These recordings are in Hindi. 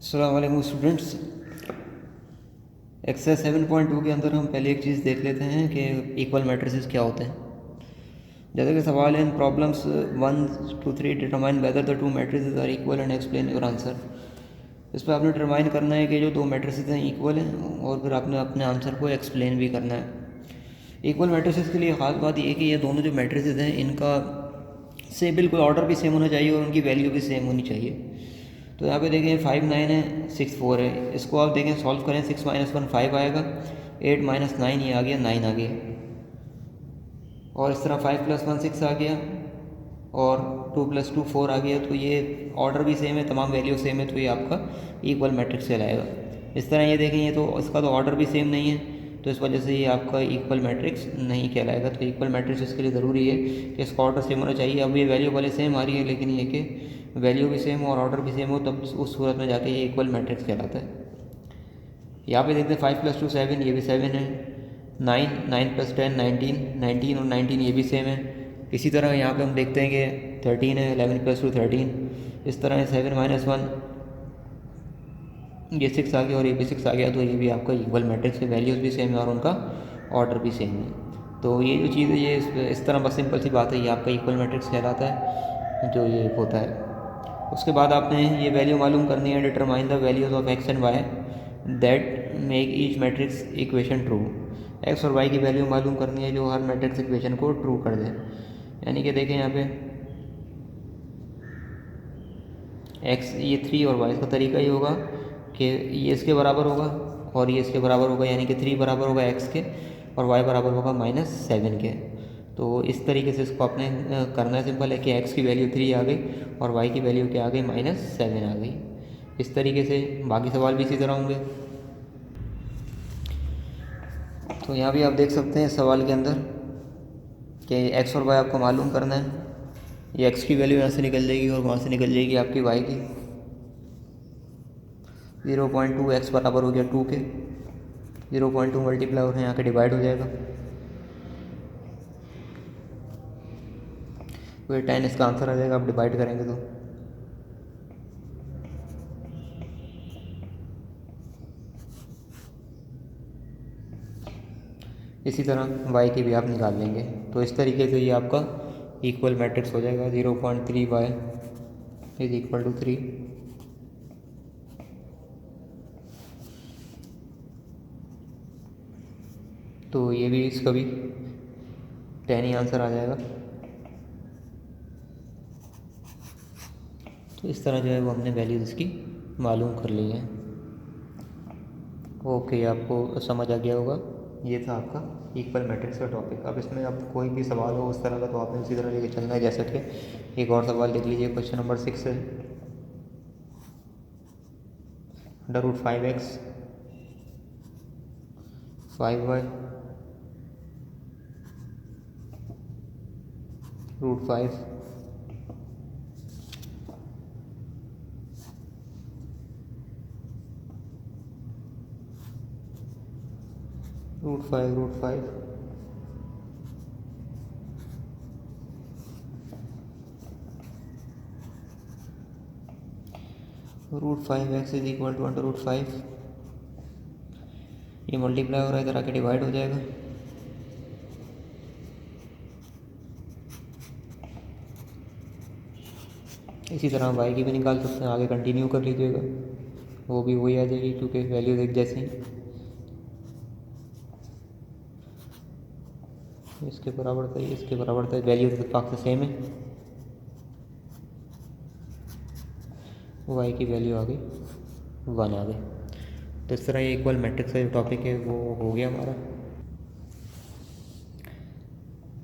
अस्सलाम वालेकुम स्टूडेंट्स। एक्सरसाइज 7.2 के अंदर हम पहले एक चीज़ देख लेते हैं कि इक्वल मैट्रिसेस क्या होते हैं। जैसे कि सवाल है, इन problems 1 to 3 determine whether the two matrices are equal and explain your answer. इस पर आपने डिटरमाइन करना है कि जो दो मैट्रिसेस हैं इक्वल हैं, और फिर आपने अपने आंसर को एक्सप्लेन भी करना है। इक्वल मैट्रिसेस के लिए ख़ास बात यह है कि ये दोनों जो मैट्रिसेस हैं इनका से बिल्कुल ऑर्डर भी सेम होना चाहिए और उनकी वैल्यू भी सेम होनी चाहिए। तो यहाँ पे देखें 5 9 है, 6 4 है। इसको आप देखें सॉल्व करें, 6 - 1 5 आएगा, 8 - 9 ये आ गया, 9 आ गया। और इस तरह 5 + 1 6 आ गया, और 2 + 2 4 आ गया। तो ये ऑर्डर भी सेम है, तमाम वैल्यू सेम है, तो ये आपका इक्वल मैट्रिक्स कहलाएगा। इस तरह ये देखें, ये तो इसका तो ऑर्डर भी सेम नहीं है, तो इस वजह से ये आपका इक्वल मैट्रिक्स नहीं कहलाएगा। तो इक्वल मैट्रिक्स इसके लिए ज़रूरी है कि इसका ऑर्डर सेम होना चाहिए। अब ये वैल्यू वाले सेम आ रही है, लेकिन ये कि वैल्यू भी सेम हो और ऑर्डर भी सेम हो, तब उस सूरत में जाके ये इक्वल मैट्रिक्स कहलाता है। यहाँ पे देखते हैं 5 + 2 7, ये भी 7 है। 9 9 + 10 19 19 और 19 ये भी सेम है। इसी तरह यहाँ पे हम देखते हैं कि 13 है, 11 + 2 13। इस तरह 7 - 1 ये 6 आ गया और ये भी 6 आ गया, तो ये भी आपका इक्वल मैट्रिक्स के वैल्यूज़ भी सेम है और उनका ऑर्डर भी सेम है। तो ये जो चीज़ है, ये इस तरह बस सिंपल सी बात है, ये आपका इक्वल मैट्रिक्स कहलाता है जो ये होता है। उसके बाद आपने ये वैल्यू मालूम करनी है, determine the values of X and Y that make each matrix equation true. X और वाई की वैल्यू मालूम करनी है जो हर मैट्रिक्स इक्वेशन को ट्रू कर दे। यानी कि देखें यहाँ पे एक्स ये 3 और वाई, इसका तरीका ये होगा कि ये इसके बराबर होगा और ये इसके बराबर होगा, यानी कि 3 बराबर होगा एक्स के और वाई बराबर होगा -7 के। तो इस तरीके से इसको आपने करना है। सिंपल है कि एक्स की वैल्यू 3 आ गई और वाई की वैल्यू क्या आ गई, -7 आ गई। इस तरीके से बाकी सवाल भी इसी तरह होंगे। तो यहाँ भी आप देख सकते हैं सवाल के अंदर कि एक्स और वाई आपको मालूम करना है। ये एक्स की वैल्यू यहाँ से निकल जाएगी और वहाँ से निकल जाएगी आपकी वाई की। 0.2 एक्स बराबर हो गया 2 के, 0.2 मल्टीप्लाई और यहाँ के डिवाइड हो जाएगा, तो ये 10 इसका आंसर आ जाएगा। आप डिवाइड करेंगे तो इसी तरह y की भी आप निकाल लेंगे। तो इस तरीके से ये आपका इक्वल मैट्रिक्स हो जाएगा। 0.3 y = 3। तो ये भी इसका भी 10 ही आंसर आ जाएगा। तो इस तरह जो है वो हमने वैल्यूज़ इसकी मालूम कर ली है। ओके, आपको समझ आ गया होगा। ये था आपका इक्वल मैट्रिक्स का टॉपिक। अब इसमें अब कोई भी सवाल हो उस तरह का तो आपने उसी तरह लेके चलना है। जैसे कि एक और सवाल लिख लीजिए, क्वेश्चन नंबर 6 है, √5x 5y √5 √5 √5 √5x = √5। ये मल्टीप्लाई हो रहा है, इधर आके डिवाइड हो जाएगा। इसी तरह y की भी निकाल सकते हैं, आगे कंटिन्यू कर लीजिएगा, वो भी वही आ जाएगी क्योंकि वैल्यूज एक जैसी हैं। इसके बराबर था, इसके बराबर था, वैल्यू इत्तेफाक से सेम है। y की वैल्यू आ गई 1 आ गई। तो इस तरह ये इक्वल मैट्रिक्स का जो टॉपिक है वो हो गया हमारा।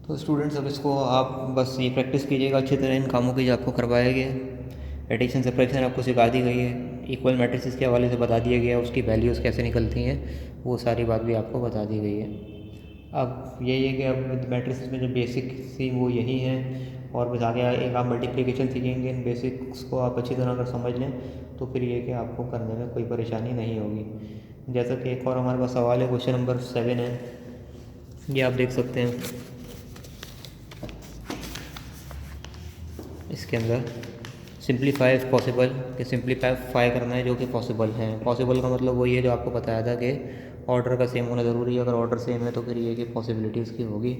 तो स्टूडेंट्स, अब इसको आप बस ये प्रैक्टिस कीजिएगा अच्छी तरह इन कामों की जो आपको करवाया गया है। एडिशन सब्ट्रैक्शन आपको सिखा दी गई है, इक्वल मैट्रिक्स के हवाले से बता दिया गया है, उसकी वैल्यूज़ कैसे निकलती हैं वो सारी बात भी आपको बता दी गई है। अब यही है कि अब मैट्रिक्स में जो बेसिक सी वो यही हैं, और बस आगे एक आप मल्टीप्लिकेशन सीखेंगे। इन बेसिक्स को आप अच्छी तरह अगर समझ लें तो फिर ये कि आपको करने में कोई परेशानी नहीं होगी। जैसा कि एक और हमारे पास सवाल है, क्वेश्चन नंबर 7 है, ये आप देख सकते हैं। इसके अंदर सिंप्लीफाई पॉसिबल कि सिंप्लीफाई करना है जो कि पॉसिबल है। पॉसिबल का मतलब वही है जो आपको बताया था कि ऑर्डर का सेम होना ज़रूरी है। अगर ऑर्डर सेम है तो फिर ये कि पॉसिबिलिटी उसकी होगी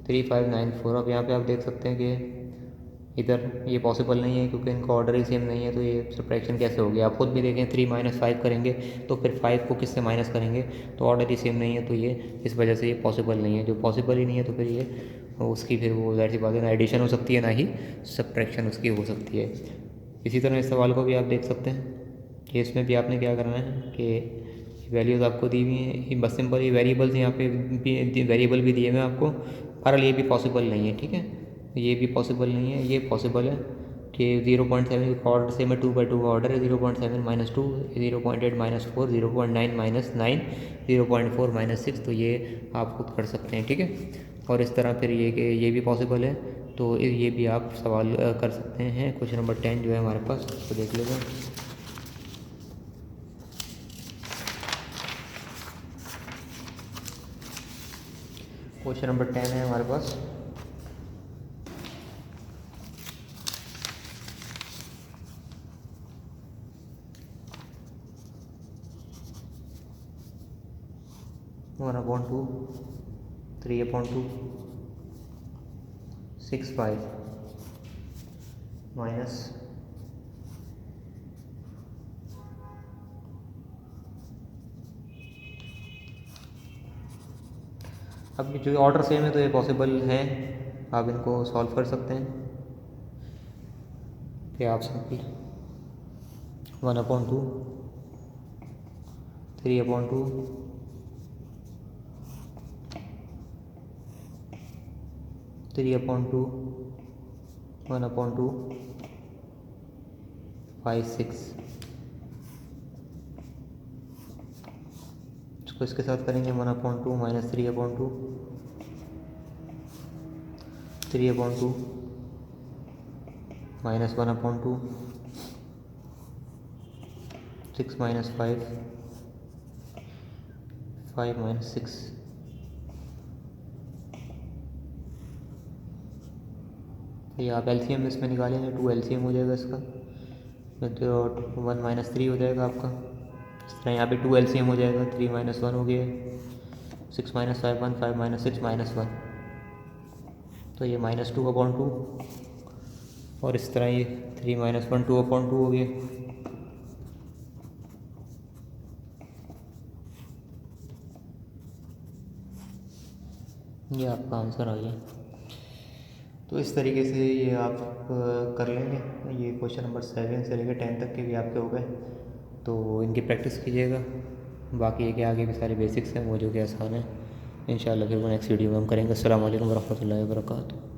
3594। अब यहाँ पे आप देख सकते हैं कि इधर ये पॉसिबल नहीं है क्योंकि इनका ऑर्डर ही सेम नहीं है, तो ये सब्ट्रैक्शन कैसे होगी। आप खुद भी देखें 3 - 5 करेंगे तो फिर 5 को किससे माइनस करेंगे, तो ऑर्डर ही सेम नहीं है, तो ये इस वजह से ये पॉसिबल नहीं है। जो पॉसिबल ही नहीं है तो फिर ये उसकी फिर वो ज़ाहिर सी बात है ना एडिशन हो सकती है ना ही सब्ट्रैक्शन उसकी हो सकती है। इसी तरह इस सवाल को भी आप देख सकते हैं कि इसमें भी आपने क्या करना है कि वैल्यूज़ आपको दी हुई हैं, बस सिंपल ये वेरिएबल्स यहाँ पे वेरिएबल भी दिए हुए हैं आपको, पर ये भी पॉसिबल नहीं है, ठीक है। ये भी पॉसिबल नहीं है, ये पॉसिबल है कि 0.7 का ऑर्डर सेम है, 2/2 का ऑर्डर है, 0.7 - 2, 0.8 - 4, 0.9 - 9, 0.4 - 6, तो ये आप खुद कर सकते हैं, ठीक है। और इस तरह फिर ये कि ये भी पॉसिबल है, तो ये भी आप सवाल कर सकते हैं। क्वेश्चन नंबर 10 जो है हमारे पास, तो देख लेते हैं। क्वेश्चन नंबर 10 है हमारे पास। वन अपॉइंट 2, 3/2, 6/5 माइनस अब जो ऑर्डर सेम है तो ये पॉसिबल है, आप इनको सॉल्व कर सकते हैं कि आप सिंपल 1/2, 3/2, 3/2, 1/2, 5, 6 इसको इसके साथ करेंगे 1/2 माइनस 3/2, 3/2 माइनस 1/2, 6 - 5, 5 - 6। ये आप एलसीएम इसमें निकालेंगे, 2 एलसीएम हो जाएगा इसका, तो 1 - 3 हो जाएगा आपका। इस तरह यहाँ पे 2 एलसीएम हो जाएगा, 3 - 1 हो गया, 6 - 5 1, 5 - 6 -1, तो ये -2/2, और इस तरह ये 3 - 1 2/2 हो गया। ये आपका आंसर आ गया। तो इस तरीके से ये आप कर लेंगे। ये क्वेश्चन नंबर 7 से लेकर 10 तक के भी आपके हो गए, तो इनकी प्रैक्टिस कीजिएगा। बाकी ये कि आगे भी सारे बेसिक्स हैं वो जो कि आसान है। इंशाल्लाह फिर वो नेक्स्ट वीडियो में हम करेंगे। अस्सलाम वालेकुम वरहमतुल्लाहि वबरकातुहू।